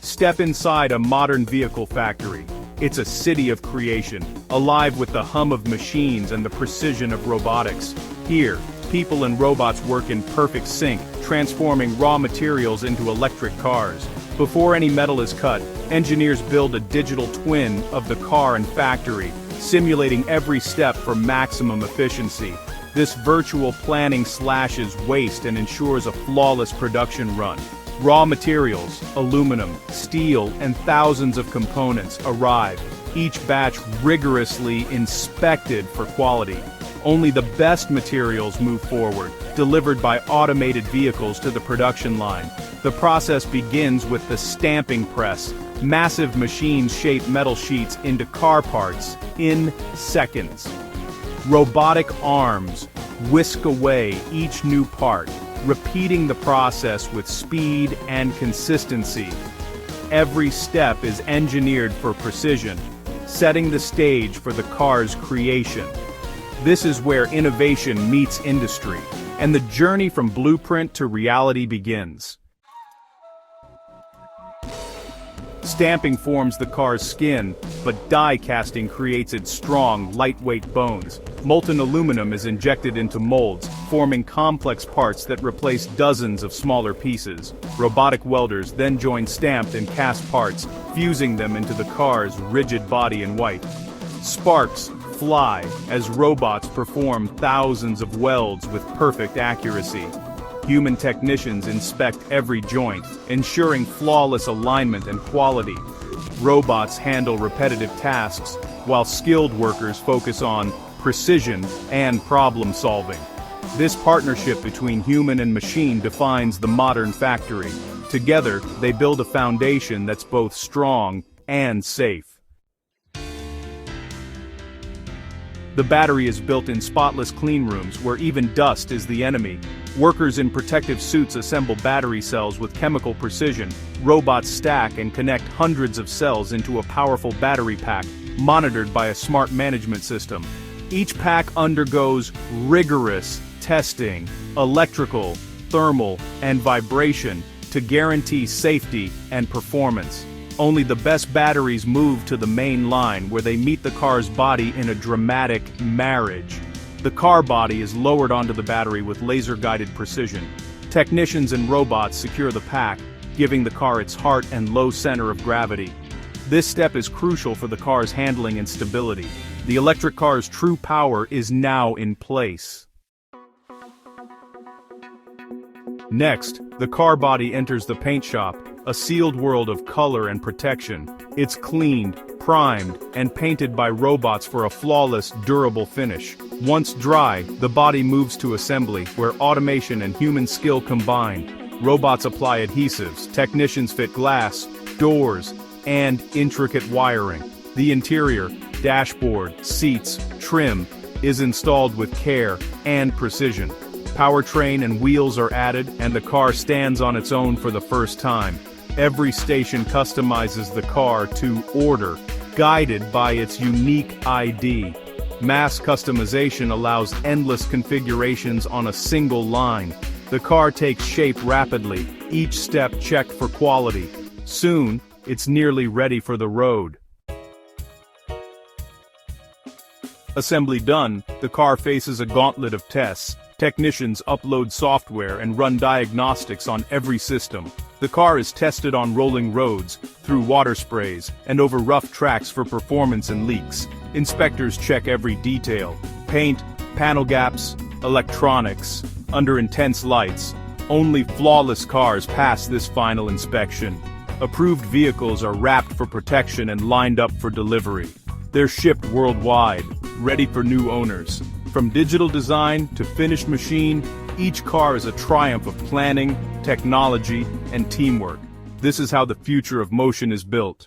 Step inside a modern vehicle factory. It's a city of creation, alive with the hum of machines and the precision of robotics. Here, people and robots work in perfect sync, transforming raw materials into electric cars. Before any metal is cut, engineers build a digital twin of the car and factory, simulating every step for maximum efficiency. This virtual planning slashes waste and ensures a flawless production run. Raw materials, aluminum, steel, and thousands of components arrive, each batch rigorously inspected for quality. Only the best materials move forward, delivered by automated vehicles to the production line. The process begins with the stamping press. Massive machines shape metal sheets into car parts in seconds. Robotic arms whisk away each new part, repeating the process with speed and consistency. Every step is engineered for precision, setting the stage for the car's creation. This is where innovation meets industry, and the journey from blueprint to reality begins. Stamping forms the car's skin, but die casting creates its strong, lightweight bones. Molten aluminum is injected into molds, forming complex parts that replace dozens of smaller pieces. Robotic welders then join stamped and cast parts, fusing them into the car's rigid body in white. Sparks fly as robots perform thousands of welds with perfect accuracy. Human technicians inspect every joint, ensuring flawless alignment and quality. Robots handle repetitive tasks, while skilled workers focus on precision and problem-solving. This partnership between human and machine defines the modern factory. Together, they build a foundation that's both strong and safe. The battery is built in spotless clean rooms where even dust is the enemy. Workers in protective suits assemble battery cells with chemical precision. Robots stack and connect hundreds of cells into a powerful battery pack, monitored by a smart management system. Each pack undergoes rigorous testing, electrical, thermal, and vibration, to guarantee safety and performance. Only the best batteries move to the main line where they meet the car's body in a dramatic marriage. The car body is lowered onto the battery with laser-guided precision. Technicians and robots secure the pack, giving the car its heart and low center of gravity. This step is crucial for the car's handling and stability. The electric car's true power is now in place. Next, the car body enters the paint shop, a sealed world of color and protection. It's cleaned, primed, and painted by robots for a flawless, durable finish. Once dry, the body moves to assembly, where automation and human skill combine. Robots apply adhesives, technicians fit glass, doors, and intricate wiring. The interior, dashboard, seats, trim, is installed with care and precision. Powertrain and wheels are added, and the car stands on its own for the first time. Every station customizes the car to order, guided by its unique ID. Mass customization allows endless configurations on a single line. The car takes shape rapidly, each step checked for quality. Soon, it's nearly ready for the road. Assembly done, the car faces a gauntlet of tests. Technicians upload software and run diagnostics on every system. The car is tested on rolling roads, through water sprays, and over rough tracks for performance and leaks. Inspectors check every detail: paint, panel gaps, electronics. Under intense lights, only flawless cars pass this final inspection. Approved vehicles are wrapped for protection and lined up for delivery. They're shipped worldwide, ready for new owners. From digital design to finished machine, each car is a triumph of planning, technology, and teamwork. This is how the future of motion is built.